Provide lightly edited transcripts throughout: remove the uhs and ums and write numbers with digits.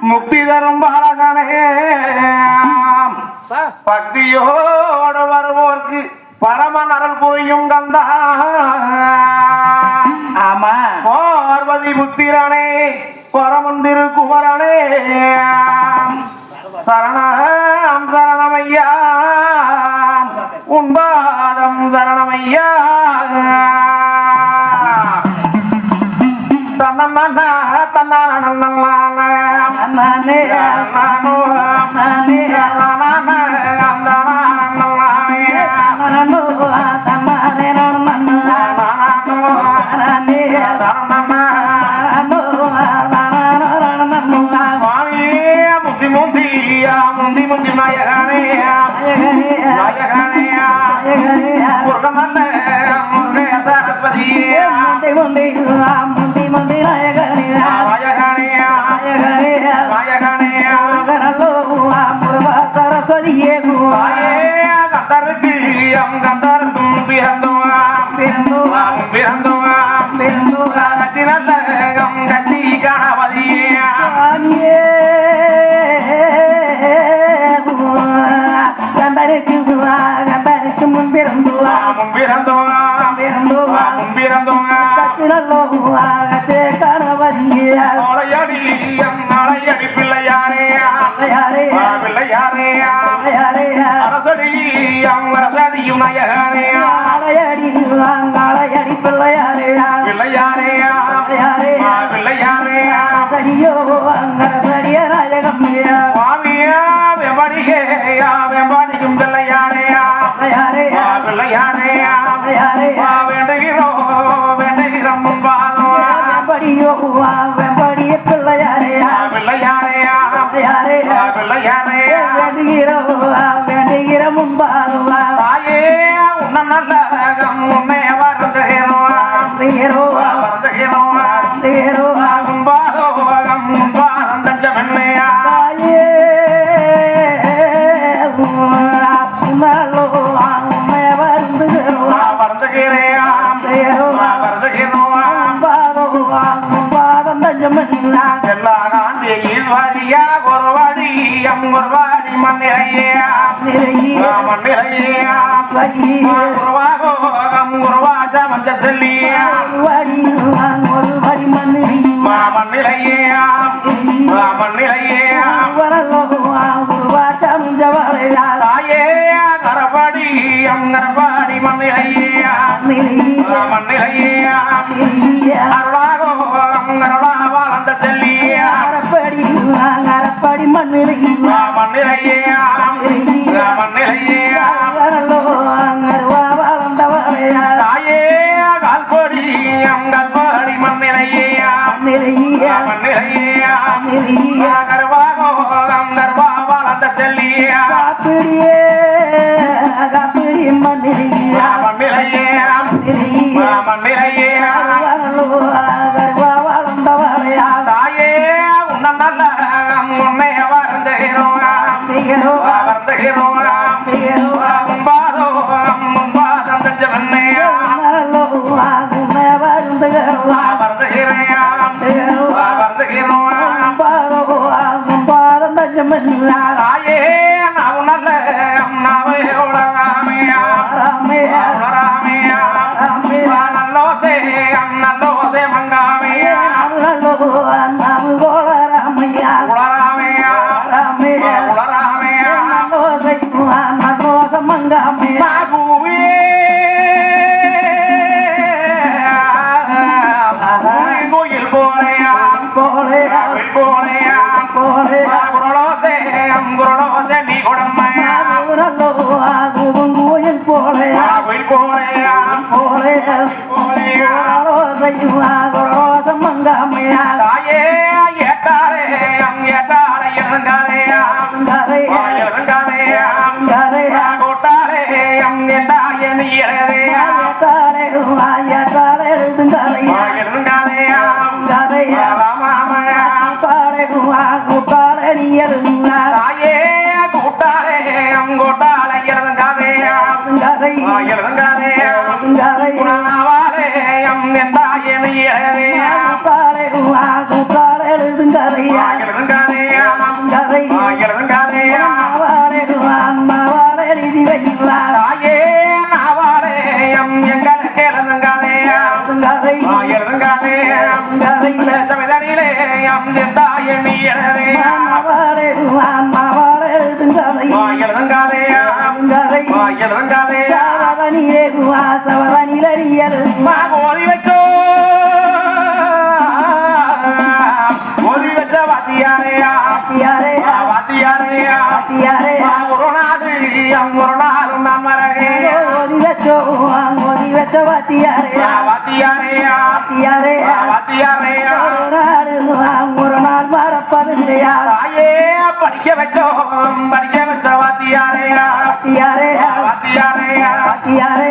முக்தி தரும் பாலகனே பக்தியோடு வருவோர்க்கு பரம நரல் புரியும் கந்தா ஆமா பார்வதி புத்திரனே பரமந்திரு குமரனே சரணம் சரணமையா உன்பாதம் சரணமையா தன்னண்ணா நானே முந்தி நாயகனே மலையடி பிள்ளையாரே அரசடியும் அரசடியும் நயகனே அலையடி பிள்ளையாரே பிள்ளையாரே பிள்ளையாரே சரியோ அங்கரசடிய ராஜகம்மியா சுவாமியா வெம்பாடிக்கும் பிள்ளையாரே பிள்ளையாரே வேண்டுகிறோம் முன்பாதோ வெம்படியோ வெம்படிய பிள்ளையாரே பிள்ளையாரே வேண்டுகிற முன்பாதுவா தாயே உன்ன நல்ல உன்னை வருந்துகிறோம் முன்பாதம் தஞ்சமென்னையா தாயே உண்மை வருந்துகிறோம் பாதம் தஞ்சமென்னா எல்லா காந்தியில் வழியா ஒரு வழி மண்ணிலையா குருவாஜ மஞ்ச செல்லியா மண்ணிலையா தாயே கரபாடி மண்ணிலையா அருளாக செல்லியா அரப்படி மண்ணிலையா தாயே கால்படி மண்ணிலையா கர்வாக செல்லியா காப்பிடியே மண்ணிலையா தாயே உன்ன நல்ல உன்னை வருந்துகிறோம் முன்பாதம் தஞ்சமென்னையா தாயே நான் நல்ல நல்லோசே மங்காமையா கோயில் போலையா குரலோசே நீ உடமையா கோயில் போலையா தாயே ஏட்டாரே இருந்தாலையா கோட்டாரே எட்டாய நீரையா தாயே கூட்டாரே கோட்டாலை இறங்காதையா தாயே நீரையா சவரனிலே அம்ஜெந்தாய நீ எனவே மாவாரே மாவாரே எழுதுங்கதை எழுதுங்காதையா எழுதுங்காதையா சவரனிலே சவரனிலடியல் ஓதி வச்சோ ஓதி வச்ச வாத்தியாரையா வாத்தியாரே வாத்தியாரையா வாத்தியாரே ஒரு நாள் நம்மரகே ஓதி வச்சோ வாத்தியாரே வாத்தியாரையா வாத்தியாரே வாத்தியாரையா ஒரு நாள் மறப்பதில்லையா தாயே படிக்க வச்ச வாத்தியாரையா வாத்தியாரே வாத்தியாரையா வாத்தியாரே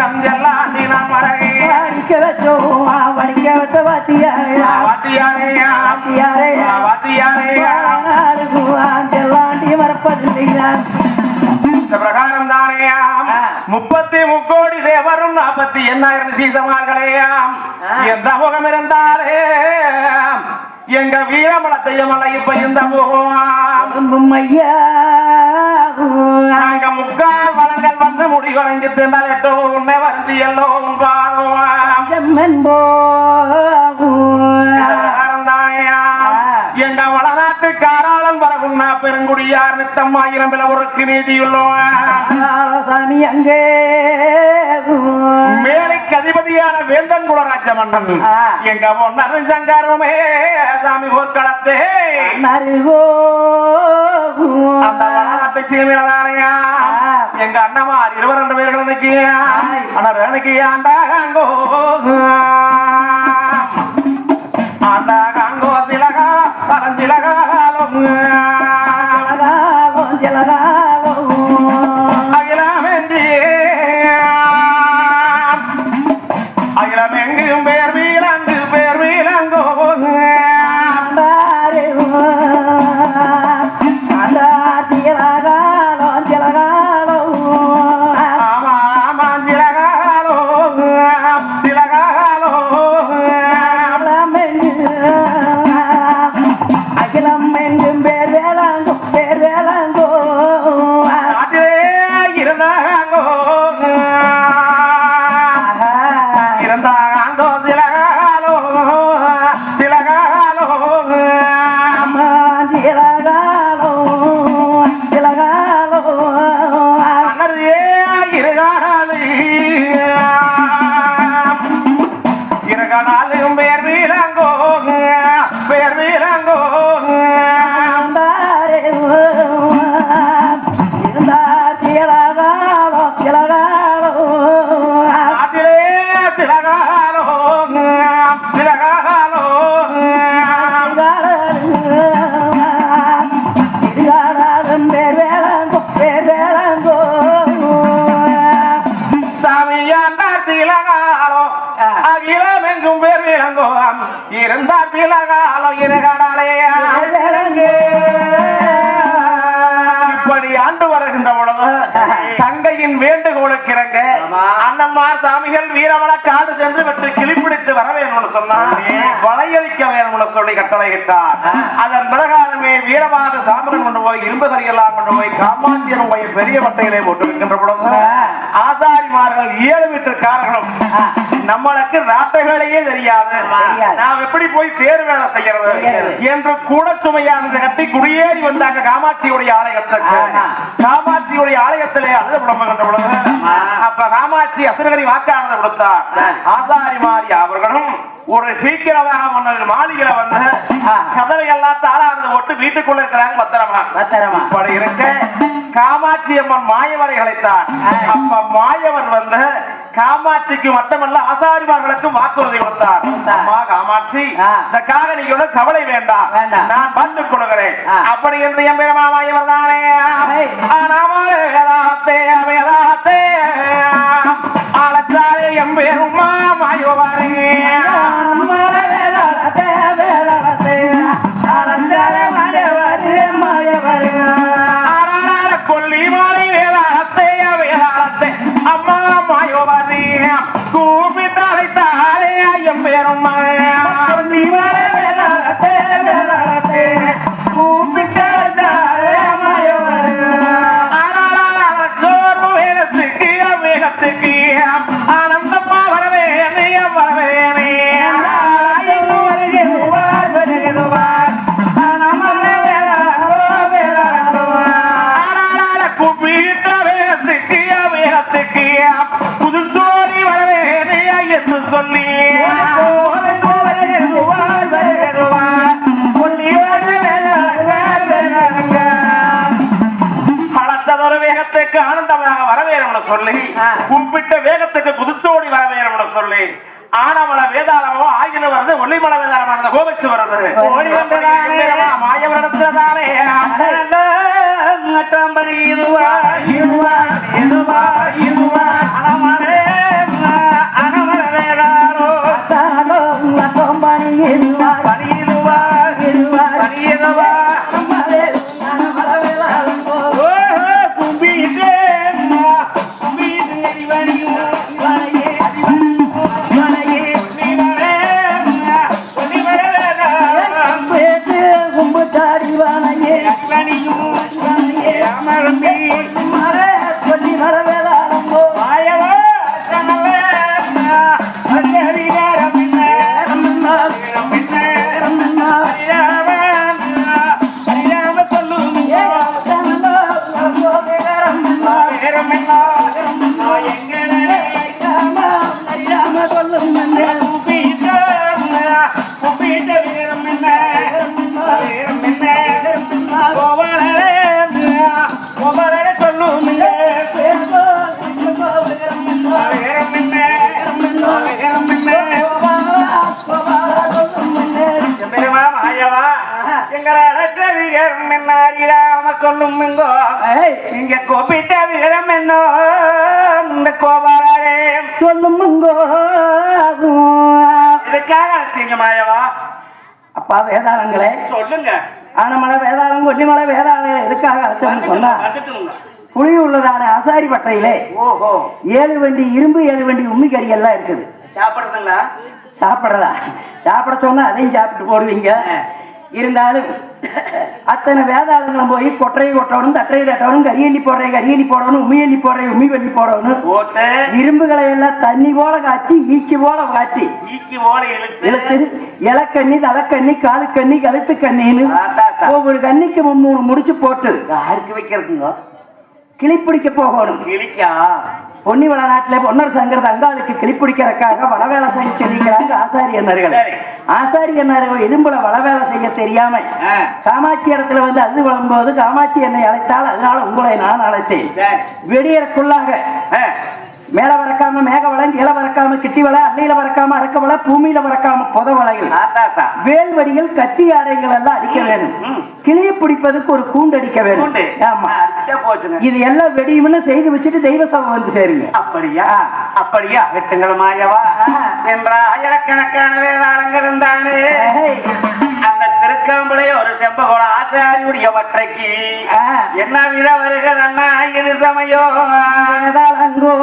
அஞ்செல்லாம் நம்மரகே படிக்க வச்ச வாத்தியாரே வாத்தியாரையா வாத்தியாரே வாத்தியாரையா செல்லாண்டி மறப்பதில்லையா இந்த பிரகாரம் தானேயாம் 33 கோடி தேவரும் 48,000 சீசமார்களேயாம் எந்த முகம் இருந்தாலே எங்க வீரமலத்தையும் மலை இப்ப இந்த முகம் ஐயா நாங்க முக்கால் வளங்கள் வந்து முடி குறைஞ்சு திண்டால் எட்டோ உன்னை வருந்தி எல்லோ எங்க வளநாட்டு காராளம் வரகுன்னா பெருங்குடியார் நித்தம் 1000 பிளவருக்கு நீதியுள்ளோம் சாமி அங்கே மேலைக்கு அதிபதியான வேந்தன் குலராஜ மன்னன் எங்க பொன்னரு சங்கருமே சாமி போர்க்களத்தே அந்த வளநாட்டு சீமையிலதானையா எங்க அண்ணமார் 22 பேர்கள் இன்னைக்கு அண்ணனுக்கு ஆண்டாகோ ஆண்டாகோ திலகா பரஞ்சிலகாலும் அகிலமெங்கும் பேர் வீலங்கோ அகிலமெங்கும் பேர் வீலங்கோ இருந்தா திலகாலம் இருகடாலே இப்படி ஆண்டு வருகின்ற பொழுது தங்கையின் வேண்டுகோளுக்கு இறங்க அண்ணன்மார் சாமிகள் வீரமல காடு சென்று வெற்றி கிளிப்பிடித்து வர வேணும்னு சொன்னார் வளையளிக்க வேணும்னு சொல்லி கட்டளையிட்டார் அதன் பிறகாலமே வீரமாக சாமிகள் கொண்டு போய் இரும்பு சரியெல்லாம் கொண்டு போய் காமாட்சியன் போய் பெரிய வட்டையிலே போட்டு வைக்கின்ற பொழுது ஆசாரிமார்கள் 7 மீட்டர்காரர்களும் நம்மளுக்கு ராட்டை வேலையே தெரியாது நாம் எப்படி போய் தேர் வேலை செய்யறது என்று கூட சுமையானது கட்டி குடியேறி வந்தாங்க காமாட்சியுடைய ஆலயத்துக்கு காமாட்சியுடைய ஆலயத்திலே அழுத புலம்புகின்ற பொழுது அப்ப காமாட்சி அசுரகரி வாக்கானதை கொடுத்தார் ஆசாரி மாறி அவர்களும் ஒரு சீக்கிரமாக மாளிகையில வந்து கதவை எல்லாம் தாளாந்து போட்டு வீட்டுக்குள்ள இருக்கிறாங்க பத்திரமா இப்படி இருக்க காமாட்சி அம்மன் மாயவரை அழைத்தார் அப்ப மாயவர் வந்து காமாட்சிக்கு மட்டுமல்ல ஆசாரிமார்களுக்கு வாக்குறுதி கொடுத்தார் அம்மா காமாட்சி இதற்காக நீங்க கவலை வேண்டாம் நான் வந்து கொடுக்கிறேன் அப்படி என்று எம்பெருமா மாயவர் தானே ஆளச்சாரே எம்பெருமா மாயவரே கொல்லி மாலை வேதாளத்தை வேதாளத்தை அம்மா மாயோவரே கூப்பிட்டு அழைத்தாரே எம்பெரும் கொல்லி மாலை வேதாளத்தை வேதாளத்தை கூப்பிட்டு அழைத்தாரே மாயோவரே சோர்வு வேகத்துக்கு வேகத்துக்கு ஆனந்தமா வரவேனே வரவேனே சொல்லி குறிப்பிட்ட வேகத்துக்கு குதிச்சோடி வர வேணும்னு சொல்லி ஆனமலை வேதாளமோ ஆகின வருது ஒளிமலை வேதாளமானது கோபிச்சு வருது ஓடி வந்ததானே மாயவரத்திலே அட்டம்படி இதுவா இதுவா இதுவா இதுவா அனமலே அனமல வேதாளோ தானோ அட்டம்படி இதுவா பனி இதுவா இதுவா பனி இதுவா அனமலே அனமல வேதாளோ கும்பிட்டே கும்பிட்டு அடிவணியோ வளையே பேட்டு கும்புத்தாடி வானையே சொல்லி வரவேதாளம்போ சொல்லும் இங்க கோபிட்ட வீரம் என்ன இந்த கோபாலே சொல்லுமுங்கோ இதுக்காக அழைச்சீங்க மாயவா அப்பா வேதாளங்களே சொல்லுங்க ஆனமலை வேதாளம் கொல்லிமலை வேதாளங்கள் எதுக்காக அழைச்சோம்னு சொன்னா புளி உள்ளதான ஆசாரி பட்டையிலே ஓஹோ 7 வண்டி இரும்பு 7 வண்டி உம்மி கறி எல்லாம் இருக்குது. சாப்பிடுறதுங்களா? சாப்பிடுறதா? சாப்பிட சொன்னா அதையும் சாப்பிட்டு போடுவீங்க. இருந்தாலும் அத்தனை வேதாளங்களும் போய் கொற்றையை கொட்டணும், தட்டையை தட்டணும், கரியல்லி போடணும், உம்மியல்லி போடுறேன், உம்மி வள்ளி போடணும், போட்டு இரும்புகளை எல்லாம் தண்ணி போல காய்ச்சி ஈக்கி போல காட்டி இழுத்து இலக்கண்ணி, தலைக்கண்ணி, காலுக்கண்ணி, கழுத்து கண்ணின்னு ஒவ்வொரு கண்ணிக்கு 3 முடிச்சு போட்டு யாருக்கு வைக்கிறதுங்க? கிளிப்பிடிக்க போகணும். கிளிக்கா பொன்னிவள நாட்டில பொன்னர் சங்கர் அங்காளுக்கு கிளிப்பிடிக்கிறதுக்காக வளவேலை செய்ய சொல்லிக்கிறாங்க ஆசாரியர்கள். ஆசாரியர்கள் இரும்புல வளவேலை செய்ய தெரியாம காமாட்சி இடத்துல வந்து அழுது வளரும்போது காமாட்சி என்னை அழைத்தால், அதனால உங்களை நான் அழைத்தேன். வெடியறக்குள்ளாக மேல வரக்காம மேக வளை, கீழ வரக்காம கிட்டி வளை, அள்ளியில வரக்காம அரக்க வளை, பூமியில வரக்காம புத வளைகள், வேல்வடிகள், கத்தி ஆடைகள் எல்லாம் அடிக்க வேணும். கிளியை பிடிப்பதுக்கு ஒரு கூண்டு அடிக்க வேணும். ஆமா, இது எல்லாம் வெடியும்னு செய்து வச்சுட்டு தெய்வ சபை வந்து சேருங்க. அப்படியா? அப்படியா? வெட்டுங்கள் மாயவா என்ற ஆயிரக்கணக்கான வேதாளங்கள் இருந்தானே அந்த திருக்காம்பளை ஒரு செம்பகோட ஆச்சாரியுடைய வற்றைக்கு என்ன வித வருகிறது அண்ணா? இது சமயோ வேதாளங்கோ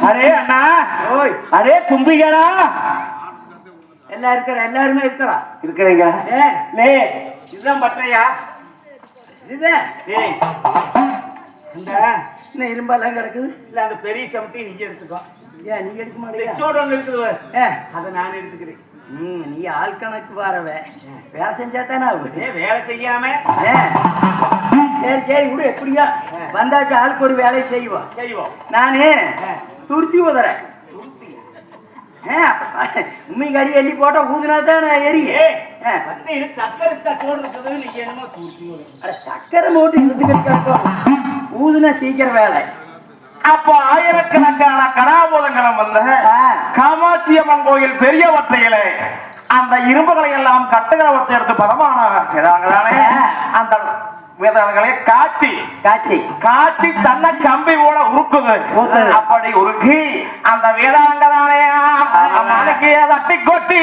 அரே அண்ணா, அரே கும்பிகளா எல்லாம் இருக்கிற, எல்லாருமே இருக்கிறா இருக்கிறீங்க. இதுதான் பட்டையா? இந்த இரும்பெல்லாம் கிடக்குது. இல்ல அந்த பெரிய சமத்தையும் நீங்க எடுத்துக்கோ. ஏன் நீ எடுக்க மாட்டேங்க? ஒண்ணு இருக்குது, அதை நான் எடுத்துக்கிறேன். நீ ஆள் கணக்கு வரவ வேலை செஞ்சா தானே வேலை செய்யாம சரி சரி விடு. எப்படியா வந்தாச்சு ஆளுக்கு ஒரு வேலை செய்வோம். நானே துருத்தி உதறேன். உண்மை கறி எள்ளி போட்டா ஊதுனா தான் எரிய. சக்கரை மூட்டு இழுத்துக்கிட்டு ஊதுனா சீக்கிரம் வேலை. அப்போ ஆயிரக்கணக்கான கடாபோதங்களும் வந்த காமாட்சி அம்மன் கோயில் பெரியவற்றையிலே அந்த இரும்புகளை எல்லாம் கட்டுகிறவத்தை எடுத்து பதமானவங்க அந்த வேதாளங்களே காட்சி காட்சி காட்சி தன்னை கம்பி போல உருக்குது. அப்படி உருக்கி அந்த வேதாளங்க தானே நாளைக்கு தட்டி கொட்டி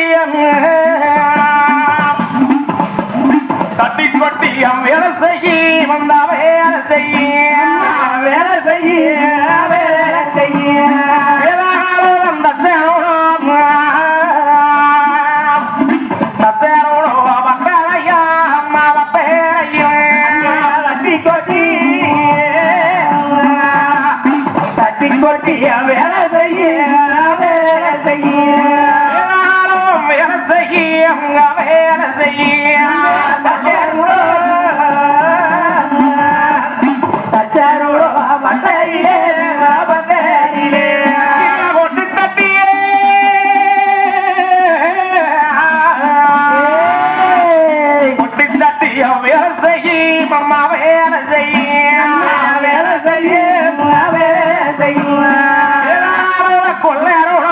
தட்டி கொட்டி வேலை செய்ய வந்த வேலை செய்ய வேலை செய்ய வேலை செய்ய வேதாளம் தத்தேரோட பக்கரையா அம்மாவ பேரையும் தட்டி கொட்டி தட்டி கொட்டி வேலை செய்ய வேலை செய்ய வேலை செய்ய வேலை செய்ய தச்சரோட பட்டையிலே பட்டையிலே கொண்டு தட்டியே கொட்டி தட்டிய வேலை செய்ய அம்மா வேலை செய்ய வேலை செய்ய வேலை செய்ய கொள்ளையரோட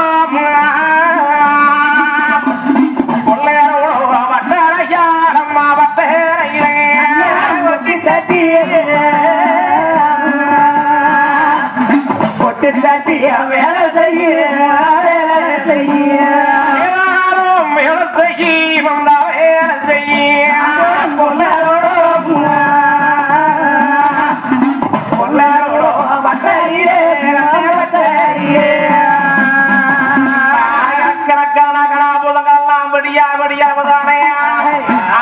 கொள்ளையரோட வட்டரையா அம்மா வட்டரையிலே கொட்டி தட்டிய கொட்டி தட்டிய வேலை செய்ய வேலை செய்ய வேலை செய்ய வந்த வேலை செய்ய கொள்ளையரோட கொள்ளையரோட வட்டரையிலே வட்டரையிலே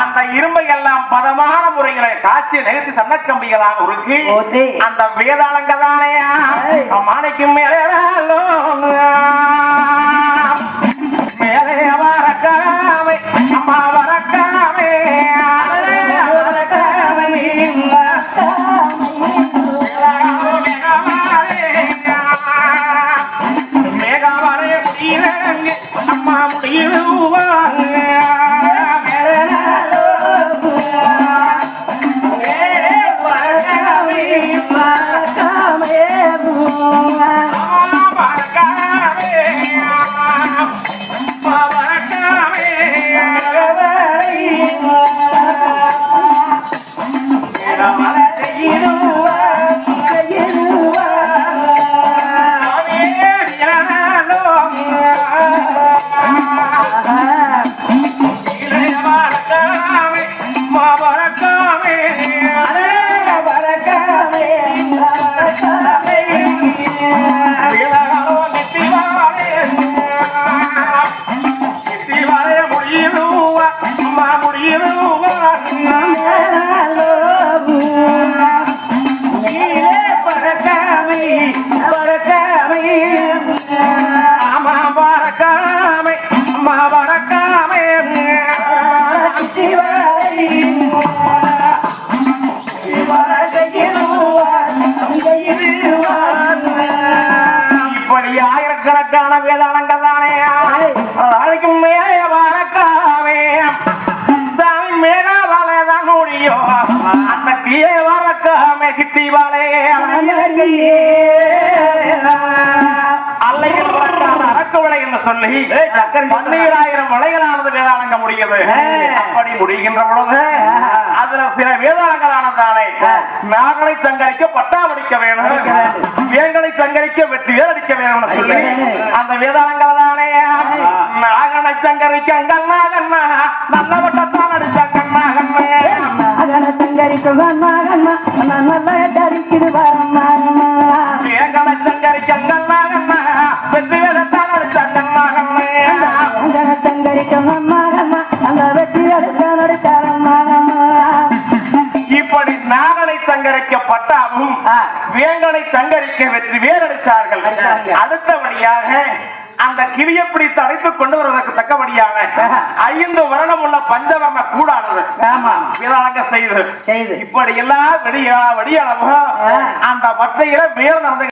அந்த இரும்பை எல்லாம் பதமான முறைகளை காட்சி நிகழ்த்தி சன்னக்கம்பிகளாக உருக்கி அந்த வேதாளங்க தானே மாணிக்கும் மேலே மேலே வரக்காமை அம்மா வரக்காமை மேகாவரே முடியலங்க அம்மா முடியுவாங்க இப்படி ஆயிரக்கணக்கான வேதாளங்கள் தானே நாளைக்கு மேலே வரக்காவே சாமி மேகாவாலே தான் முடியும் அந்த கீழே வரக்காமே கிட்டி வாழே அல்லையில் வரக்கான அரக்கு விலை என்று சொல்லி 12000 வளைகளானது வேதாளங்க முடியுது. அப்படி முடிகின்ற பொழுது அதுல சில வேதாளங்களானதாலே நாகனை சங்கரிக்க பட்டா படிக்க வேணும், வேங்கனை சங்கரிக்க வெற்றி வேலடிக்க வேணும்னு சொல்லி அந்த வேதாளங்கள் தானே நாகனை சங்கரிக்க கண்ணா கண்ணா நல்ல வட்டத்தான் அடிச்ச கண்ணா கண்ணா நாகனை சங்கரிக்க கண்ணா கண்ணா நல்ல அடிக்குது வரம்மா வேங்கனை சங்கரிக்க கண்ணா கண்ணா வெற்றி வேலத்தான் அடிச்ச கண்ணா கண்ணா நாகனை சங்கரிக்க கண்ணா கண்ணா அந்த வெற்றி வேலத்தான் அடிச்சாரம்மா இப்படி நாகனை சங்கரிக்க பட்டாவும் வேங்கனை சங்கரிக்க வெற்றி வேலடிச்சார்கள். அடுத்தபடியாக அந்த கிளியை பிடித்து அழைத்துக் கொண்டு வருவதற்கு தக்கபடியான 5 வருடம் உள்ள பஞ்சவர்ண கூடானது வேதாளங்க செய்து இப்படி எல்லாம் வெடியளவு அந்த மற்றையில வேறு நடந்த